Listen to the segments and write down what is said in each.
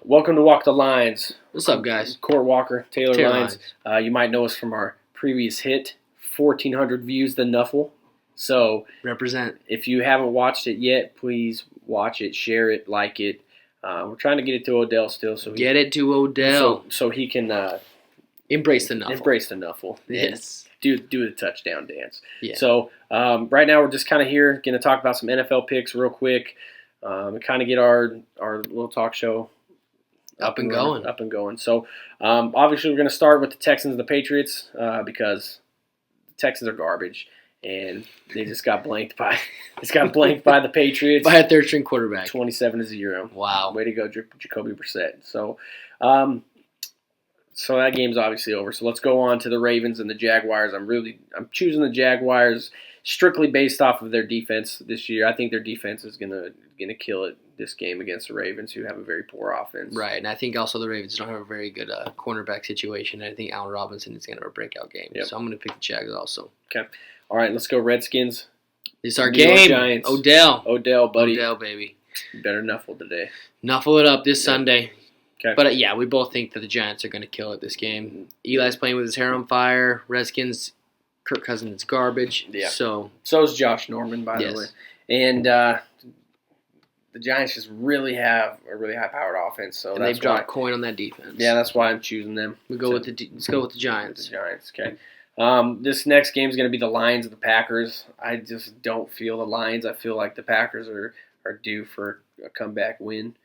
Welcome to Walk the Lines. What's up, guys? Court Walker, Taylor Taylor Lines. You might know us from our previous hit, 1,400 views, The Nuffle. So Represent. if you haven't watched it yet, please watch it, share it, like it. We're trying to get it to Odell still, so Get it to Odell. so he can Embrace the Nuffle. embrace the Nuffle. Yes. Do the touchdown dance. Yeah. So right now we're just kind of here, going to talk about some NFL picks real quick, and kind of get our little talk show Up and going. So obviously we're going to start with the Texans and the Patriots because the Texans are garbage and they just got blanked by the Patriots By a third-string quarterback. 27-0. Wow. Way to go, Jacoby Brissett. So so that game's obviously over. So let's go on to the Ravens and the Jaguars. I'm choosing the Jaguars strictly based off of their defense this year. I think their defense is gonna kill it this game against the Ravens, who have a very poor offense. Right, and I think also the Ravens don't have a very good cornerback situation. And I think Allen Robinson is going to have a breakout game. Yep. So I'm going to pick the Jags also. Okay. All right, let's go Redskins. This is our New York game. Giants. Odell, buddy. Odell, baby. You better nuffle today. Nuffle it up this Sunday. Okay. But yeah, we both think that the Giants are going to kill it this game. Eli's playing with his hair on fire. Redskins, Kirk Cousins is garbage. Yeah. So is Josh Norman, by the way. And the Giants just really have a really high-powered offense. So and they've dropped coin on that defense. Yeah, that's why I'm choosing them. Let's go with the Giants. The Giants, okay. This next game is going to be the Lions and the Packers. I just don't feel the Lions. I feel like the Packers are due for a comeback win.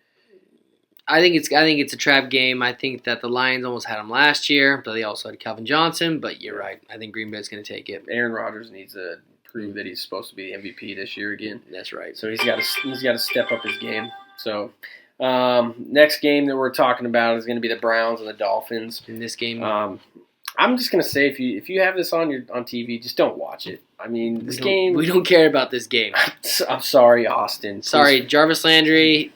I think it's a trap game. I think that the Lions almost had him last year, but they also had Calvin Johnson. But you're right. I think Green Bay's going to take it. Aaron Rodgers needs to prove that he's supposed to be the MVP this year again. That's right. So he's got to step up his game. So next game that we're talking about is going to be the Browns and the Dolphins. In this game, I'm just going to say if you have this on TV, just don't watch it. I mean, we don't care about this game. I'm sorry, Austin. Sorry, Jarvis Landry.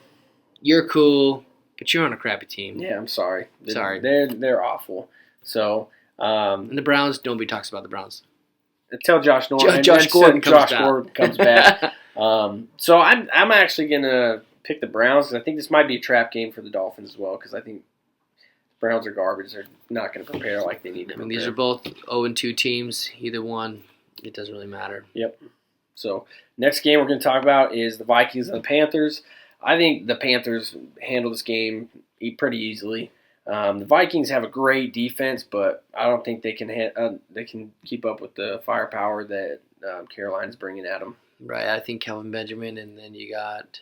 You're cool. But you're on a crappy team. Yeah, I'm sorry. Sorry. They're awful. So and the Browns, nobody talks about the Browns. Until Josh Norman Gordon comes back. So I'm actually gonna pick the Browns because I think this might be a trap game for the Dolphins as well because I think the Browns are garbage. They're not gonna prepare like they need to. I mean, these are both 0-2 teams. Either one, it doesn't really matter. Yep. So next game we're gonna talk about is the Vikings and the Panthers. I think the Panthers handle this game pretty easily. The Vikings have a great defense, but I don't think they can keep up with the firepower that Carolina's bringing at them. Right, I think Kelvin Benjamin, and then you got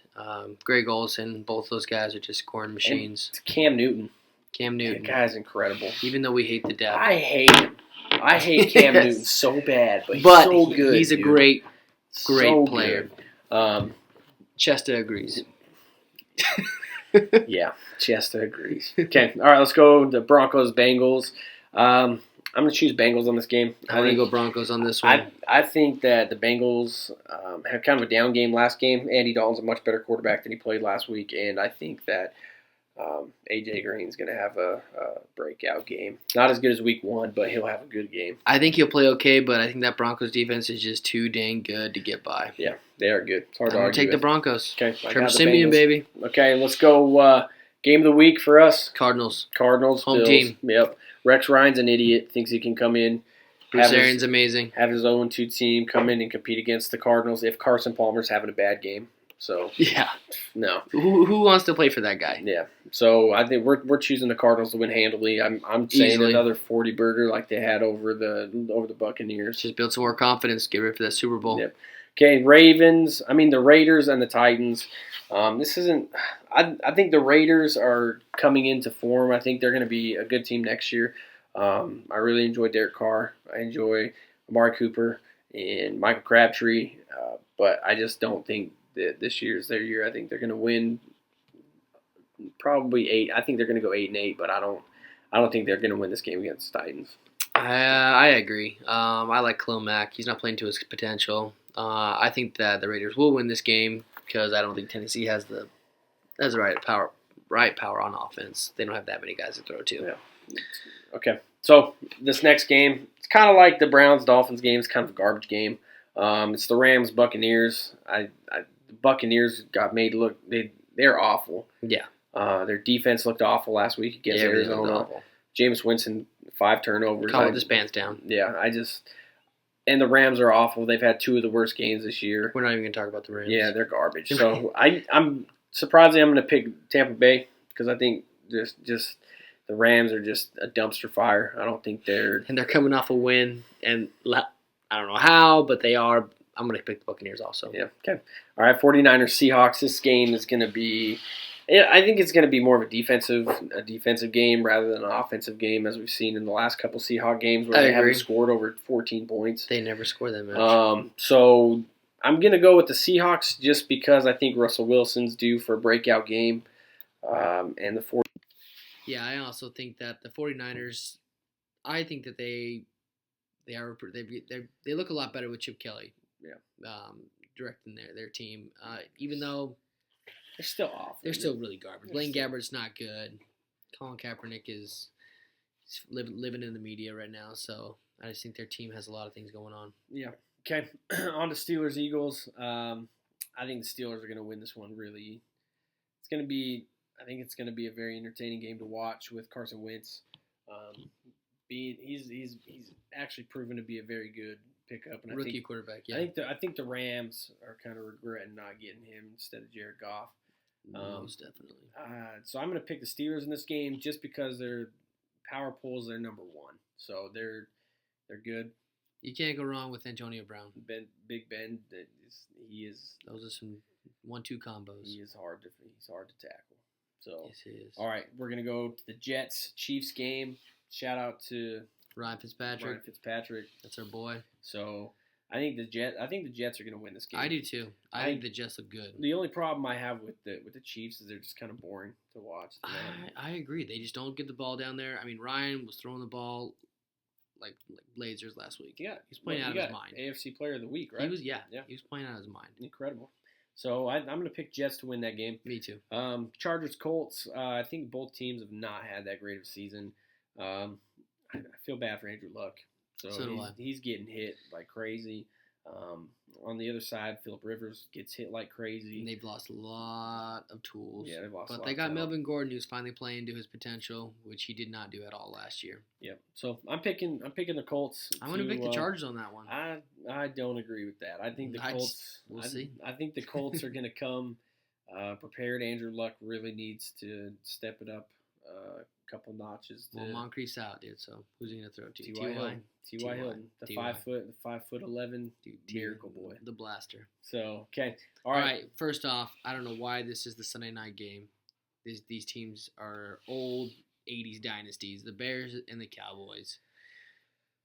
Greg Olsen. Both those guys are just scoring machines. It's Cam Newton. That guy's incredible. Even though we hate the death. I hate him. I hate Cam Newton so bad, but he's so good. He's a great so player. Good. Chesta agrees. Yeah, Chester agrees. Okay, all right, let's go to Broncos-Bengals. I'm going to choose Bengals on this game. I'm going to go Broncos on this one. I think that the Bengals have kind of a down game last game. Andy Dalton's a much better quarterback than he played last week, and I think that A.J. Green's going to have a breakout game. Not as good as week one, but he'll have a good game. I think he'll play okay, but I think that Broncos defense is just too dang good to get by. Yeah, they are good. It's hard to argue. Take the Broncos. Okay, Trevor Siemian, baby. Okay, let's go game of the week for us. Cardinals. Home Bills. Team. Yep. Rex Ryan's an idiot. Thinks he can come in. Bruce Arians amazing. Have his 0-2 team come in and compete against the Cardinals if Carson Palmer's having a bad game. So yeah, no. Who wants to play for that guy? Yeah. So I think we're choosing the Cardinals to win handily. I'm saying Easily. Another 40 burger like they had over the Buccaneers. Just build some more confidence. Get ready for that Super Bowl. Yep. Okay, the Raiders and the Titans. This isn't. I think the Raiders are coming into form. I think they're going to be a good team next year. I really enjoy Derek Carr. I enjoy Amari Cooper and Michael Crabtree. But I just don't think that this year is their year. I think they're going to win probably 8. I think they're going to go 8-8, but I don't think they're going to win this game against the Titans. I agree. I like Khalil Mack. He's not playing to his potential. I think that the Raiders will win this game because I don't think Tennessee has the right power on offense. They don't have that many guys to throw to. Yeah. Okay. So this next game, it's kind of like the Browns-Dolphins game. It's kind of a garbage game. It's the Rams-Buccaneers. The Buccaneers got made look they're awful. Yeah. Their defense looked awful last week against Arizona. Jameis Winston, 5 turnovers. Call his pants down. Yeah, and the Rams are awful. They've had 2 of the worst games this year. We're not even going to talk about the Rams. Yeah, they're garbage. So I'm surprisingly I'm going to pick Tampa Bay because I think just the Rams are just a dumpster fire. I don't think they're coming off a win, and I don't know how, but they are. I'm going to pick the Buccaneers also. Yeah. Okay. All right. 49ers Seahawks. This game is going to be. I think it's going to be more of a defensive game rather than an offensive game, as we've seen in the last couple Seahawks games where they haven't scored over 14 points. They never score that much. So I'm going to go with the Seahawks just because I think Russell Wilson's due for a breakout game, and the 49ers. Yeah, I also think that the 49ers. I think that they look a lot better with Chip Kelly. Yeah. Directing their team, even though. They're still off. They're still really garbage. Blaine Gabbert's not good. Colin Kaepernick is living in the media right now, so I just think their team has a lot of things going on. Yeah. Okay. On to Steelers Eagles. I think the Steelers are going to win this one. Really, I think it's going to be a very entertaining game to watch with Carson Wentz. He's actually proven to be a very good pickup, and rookie quarterback. Yeah. I think the Rams are kind of regretting not getting him instead of Jared Goff. Most definitely. So I'm going to pick the Steelers in this game just because their power polls they're number 1, so they're good. You can't go wrong with Antonio Brown. Big Ben, he is. Those are some 1-2 combos. He's hard to tackle. So yes, he is. All right, we're going to go to the Jets Chiefs game. Shout out to Ryan Fitzpatrick. That's our boy. So I think the Jets are going to win this game. I do too. I think the Jets look good. The only problem I have with the Chiefs is they're just kind of boring to watch. I agree. They just don't get the ball down there. I mean, Ryan was throwing the ball like Blazers last week. Yeah, he's playing out of his mind. AFC Player of the Week, right? He was. Yeah. He was playing out of his mind. Incredible. So I'm going to pick Jets to win that game. Me too. Chargers Colts. I think both teams have not had that great of a season. I feel bad for Andrew Luck. So he's getting hit like crazy. On the other side, Phillip Rivers gets hit like crazy. And they've lost a lot of tools. Yeah, they've lost. But they got Melvin Gordon, who's finally playing to his potential, which he did not do at all last year. Yep. So I'm picking the Colts. I'm going to pick the Chargers on that one. I don't agree with that. I think the Colts. We'll see. I think the Colts are going to come prepared. Andrew Luck really needs to step it up a couple notches. Well, Moncrief's out, dude. So who's he going to throw to? T.Y. Hilton, the 5'11" miracle boy, the blaster. So okay, all right. First off, I don't know why this is the Sunday night game. These teams are old '80s dynasties. The Bears and the Cowboys.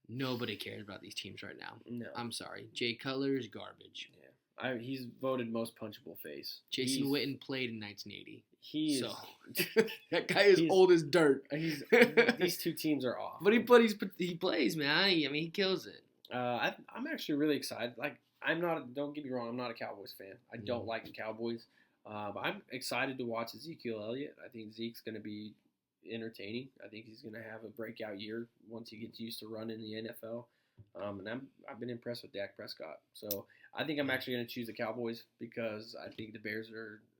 Nobody cares about these teams right now. No, I'm sorry. Jay Cutler is garbage. Yeah, he's voted most punchable face. Jason Witten played in 1980. That guy is old as dirt. These two teams are off. But he plays, man. I mean, he kills it. I'm actually really excited. Like, don't get me wrong, I'm not a Cowboys fan. I don't like the Cowboys. But I'm excited to watch Ezekiel Elliott. I think Zeke's going to be entertaining. I think he's going to have a breakout year once he gets used to running the NFL. And I've been impressed with Dak Prescott. So I think I'm actually going to choose the Cowboys because I think the Bears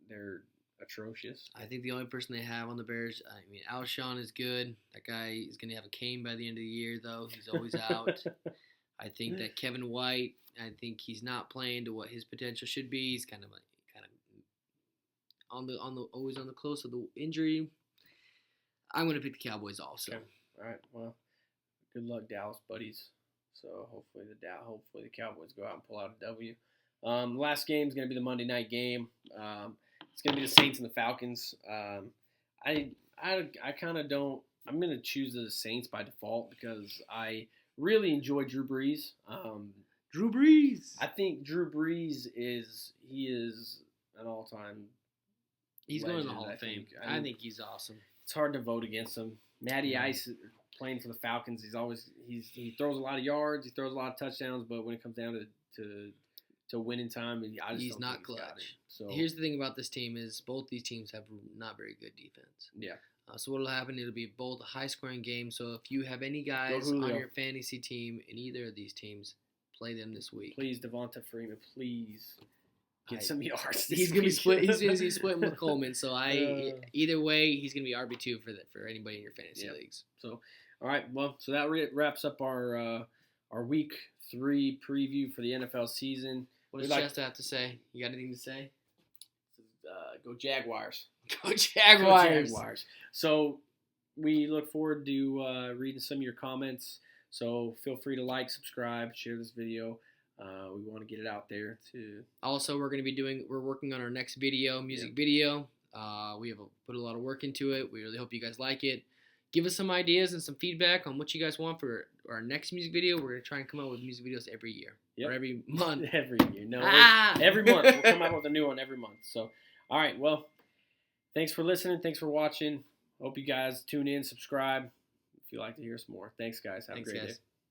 they're atrocious. I think the only person they have on the Bears, I mean, Alshon is good. That guy is going to have a cane by the end of the year, though. He's always out. I think that Kevin White, I think he's not playing to what his potential should be. He's kind of always on the close of the injury. I'm going to pick the Cowboys also. Okay. All right. Well, good luck, Dallas buddies. So hopefully the Cowboys go out and pull out a W. Last game is going to be the Monday night game. It's going to be the Saints and the Falcons. I kind of don't. I'm going to choose the Saints by default because I really enjoy Drew Brees. Drew Brees. I think Drew Brees is an all-time. He's going to the Hall of Fame. I think he's awesome. It's hard to vote against him. Matty Ice playing for the Falcons. He throws a lot of yards. He throws a lot of touchdowns. But when it comes down to winning time, he's not clutch. So here's the thing about this team is both these teams have not very good defense. Yeah. So what will happen? It'll be both a high-scoring game. So if you have any guys on your fantasy team in either of these teams, play them this week. Please, Devonta Freeman, please. get some yards. He's gonna be split. He's gonna be splitting with Coleman. So either way, he's gonna be RB2 for anybody in your fantasy leagues. So, all right. Well, so that wraps up our week 3 preview for the NFL season. What does Chester have to say? You got anything to say? Go Jaguars. Go Jaguars. Go Jaguars. So we look forward to reading some of your comments. So feel free to like, subscribe, share this video. We want to get it out there too. Also, we're working on our next music video. We have put a lot of work into it. We really hope you guys like it. Give us some ideas and some feedback on what you guys want for our next music video. We're going to try and come out with music videos every year. Or every month. Every year. No, every month. We'll come out with a new one every month. So, all right. Well, thanks for listening. Thanks for watching. Hope you guys tune in, subscribe if you'd like to hear some more. Thanks, guys. Have a great day.